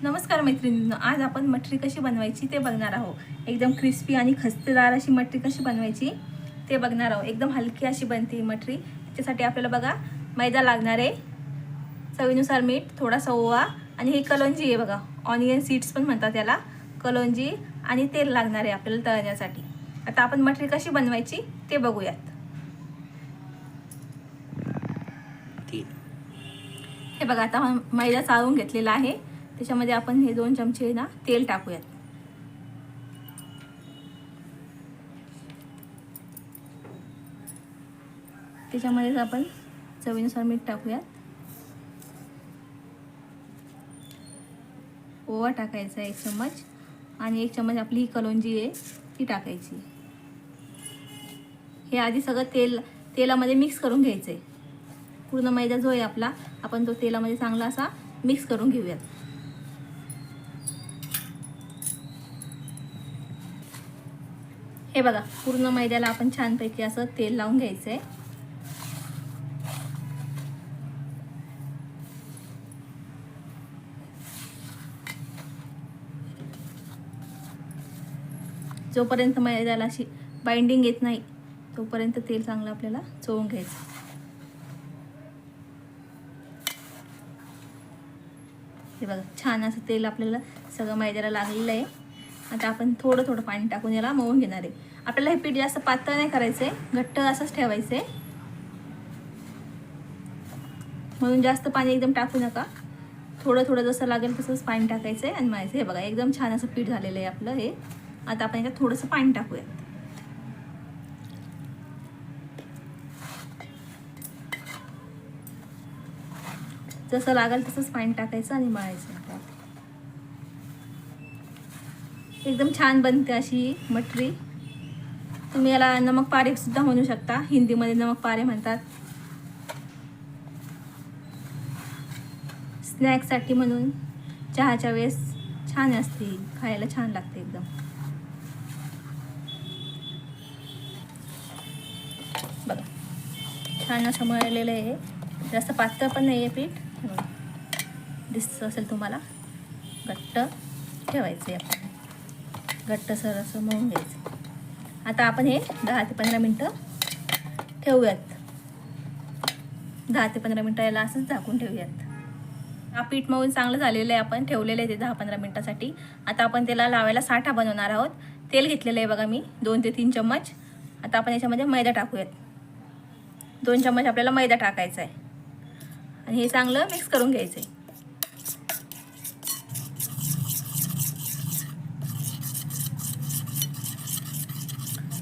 नमस्कार मैत्रिणींनो, आज आपण मटरी कशी बनवायची ते बघणार आहोत। एकदम क्रिस्पी आणि खस्तेदार अशी मटरी कशी बनवायची ते बघणार आहोत। एकदम हलकी अशी बनते ही मटरी। त्याच्यासाठी आपल्याला बघा मैदा लागणार आहे, चवीनुसार मीठ, थोडासा ओवा आणि हे कलोंजी आहे बघा, ऑनियन सीड्स पण म्हणतात त्याला, कलोंजी आणि तेल लागणार आहे आपल्याला तळण्यासाठी। आता आपण मटरी कशी बनवायची ते बघूयात। हे बघा, आता मैदा चाळून घेतलेला आहे, त्याच्यामध्ये आपण हे 2 चमचे ना तेल टाकूयात। त्याच्यामध्ये आपण चवीनुसार मीठ टाकूयात, ओवा टाकायचा 1 चम्मच आणि 1 चम्मच आपली ही कलोंजी आहे ती टाकायची। हे आधी सगळं तेलामध्ये मिक्स करून घ्यायचं आहे। पूर्ण मैदा जो आहे आपला, आपण तो तेलामध्ये चांगला असा मिक्स करून घेऊयात। हे बघा, पूर्ण मैद्याला आपण छानपैकी असं तेल लावून घ्यायचं आहे। जोपर्यंत मैद्याला अशी बाइंडिंग येत नाही तोपर्यंत तेल चांगलं आपल्याला चोळून घ्यायचं। हे बघा, छान असं तेल आपल्याला सगळं मैद्याला लागलेलं आहे। आता आपण थोडं थोडं पाणी टाकून याला मळून घेणार आहे। आपल्याला हे पीठ जास्त पातळ नाही करायचं आहे, घट्ट असंच ठेवायचं आहे, म्हणून जास्त पाणी एकदम टाकू नका। थोडं थोडं जसं लागेल तसंच पाणी टाकायचं आहे आणि मळायचं। हे बघा, एकदम छान असं पीठ झालेलं आहे आपलं हे। आता आपण याच्यात थोडंसं पाणी टाकूयात। जसं लागेल तसंच पाणी टाकायचं आणि मळायचं। एकदम छान बनते अशी मटरी। तुम्ही याला नमक पारे सुद्धा म्हणू शकता, हिंदीमध्ये नमक पारे म्हणतात। स्नॅक्ससाठी म्हणून चहाच्या वेळेस छान असते, खायला छान लागते एकदम। बघा, छान असं मळलेलं आहे, जास्त पातळ पण नाही आहे पीठ। दिसत असेल तुम्हाला, घट्ट ठेवायचं आहे आपण, घट्टसर असं मळून घ्यायचं। आता आपण हे 10 ते 15 मिनटं ठेवूयात। 10 ते 15 मिनटं याला असंच झाकून ठेवूयात। हा पीठ मळून चांगलं झालेलं आहे, आपण ठेवलेलं आहे ते 10-15 मिनटासाठी। आता आपण त्याला लावायला साठा बनवणार आहोत। तेल घेतलेलं आहे बघा मी, 2 ते 3 चम्मच। आता आपण याच्यामध्ये मैदा टाकूयात। 2 चम्मच आपल्याला मैदा टाकायचा आहे आणि हे चांगलं मिक्स करून घ्यायचं आहे।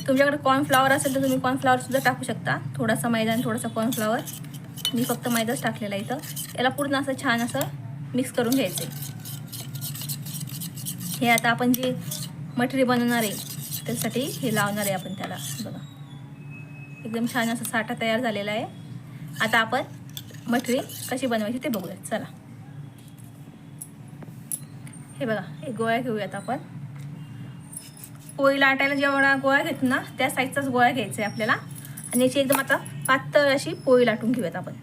तुमच्याकडे कॉर्नफ्लॉवर असेल तर तुम्ही कॉर्नफ्लॉवर सुद्धा टाकू शकता, थोडासा मैदा आणि थोडासा कॉर्नफ्लॉवर। मी फक्त मैदाच टाकलेला आहे इथं। याला पूर्ण असं छान असं मिक्स करून घ्यायचं आहे। हे आता आपण जी मटरी बनवणार आहे त्यासाठी हे लावणार आहे आपण त्याला। बघा, एकदम छान असा साठा तयार झालेला आहे। आता आपण मटरी कशी बनवायची ते बघूयात, चला। हे बघा, एक गोळा घेऊयात आपण। पोळी लाटायला जेवढा गोळा घेतो ना त्या साईजचाच गोळा घ्यायचा आहे आपल्याला आणि याची एकदम आता पातळ अशी पोळी लाटून घेऊयात आपण।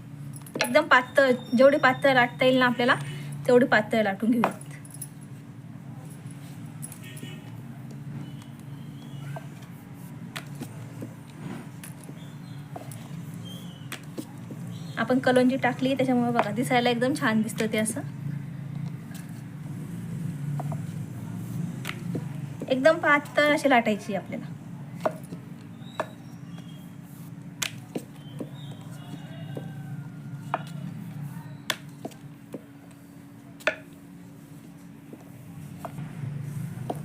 एकदम पातळ, जेवढी पातळ लाटता येईल ना आपल्याला तेवढी पातळ लाटून घेऊयात। आपण कलोंजी टाकली त्याच्यामुळे बघा दिसायला एकदम छान दिसतं ते असं। एकदम पातळ अशी लाटायची आपल्याला।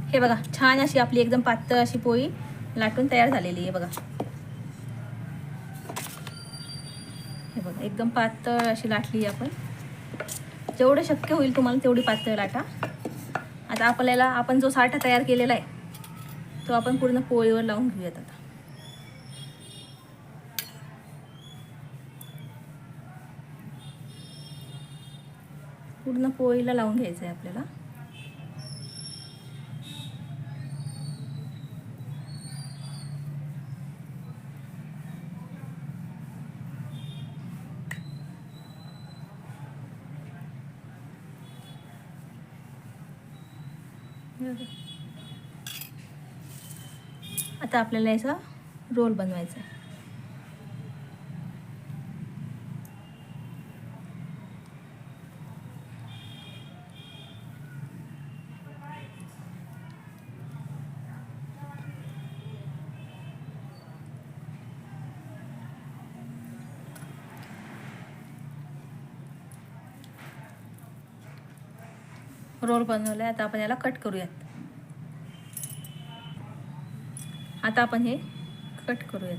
हे बघा, छान अशी आपली एकदम पातळ अशी पोळी लाटून तयार झालेली आहे बघा। हे बघा, एकदम पातळ अशी लाटली आपण। जेवढं शक्य होईल तुम्हाला तेवढी पातळ लाटा। आता आपल्याला आपण जो साठा तयार केलेला आहे तो आपण पूर्ण पोळीवर लावून घेऊयात। आता पूर्ण पोळीला लावून घ्यायचं आहे आपल्याला। आता आपल्याला याचा रोल बनवायचा आहे. रोल बनवला आहे. आता आपण याला कट करूयात. आता आपण हे कट करूयात.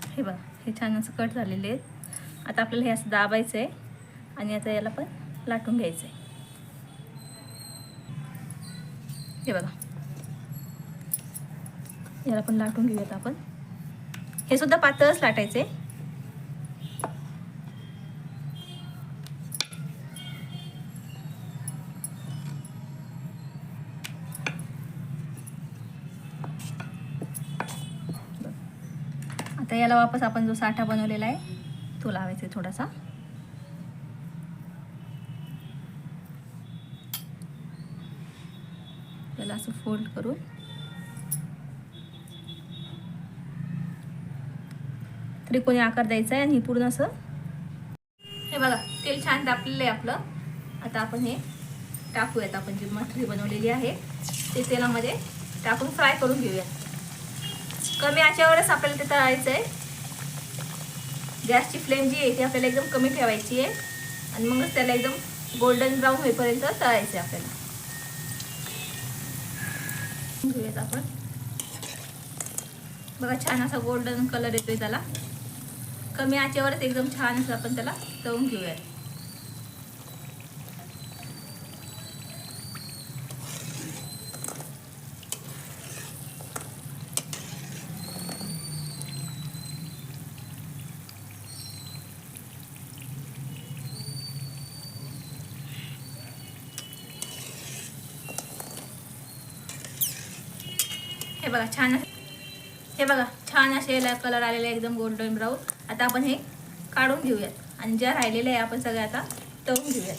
हे बघा, हे छान असं कट झालेले आहेत. आता आपल्याला हे असं दाबायचं आहे आणि आता याला पण लाटून घ्यायचं आहे. हे बघा, याला पण लाटून घेऊयात आपण. हे सुद्धा पातळच लाटायचे. आता याला वापस आपण जो साठा बनवलेला आहे तो लावायचा थोडासा. त्याला असं फोल्ड करून त्रिकोणी आकार द्यायचा आहे आणि पूर्ण असं. हे बघा, तेल छान तापलेलं आहे आपलं. आता आपण हे टाकूयात. आपण जी मठरी बनवलेली आहे ते तेलामध्ये टाकून फ्राय करून घेऊयात. कमी आचेवरच आपल्याला ते तळायचं आहे. गॅसची फ्लेम जी आहे ती आपल्याला एकदम कमी ठेवायची आहे आणि मगच त्याला एकदम गोल्डन ब्राऊन होईपर्यंत तळायचं आहे आपल्याला. घेऊयात आपण. बघा, छान असा गोल्डन कलर येतोय त्याला. कमी आचेवरच एकदम छान असं आपण त्याला तळून घेऊयात. हे बघा, हे बघा छान असे कलर आलेले एकदम गोल्डन ब्राऊन. आता आपण हे काढून घेऊयात आणि ज्या राहिलेले आहे आपण सगळे आता तळून घेऊयात.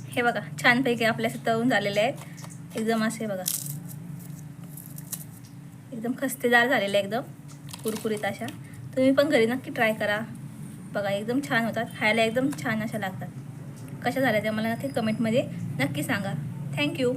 हे बघा, छानपैकी आपल्या तळून झालेले आहेत. एकदम असे बघा, एकदम खस्तेदार झालेले, एकदम कुरकुरीत अशा. तुम्ही पण घरी नक्की ट्राय करा. बघा, एकदम छान होतात. खायला एकदम छान अशा लागतात. कशा झाल्या त्या मला नक्की कमेंटमध्ये नक्की सांगा. थँक्यू.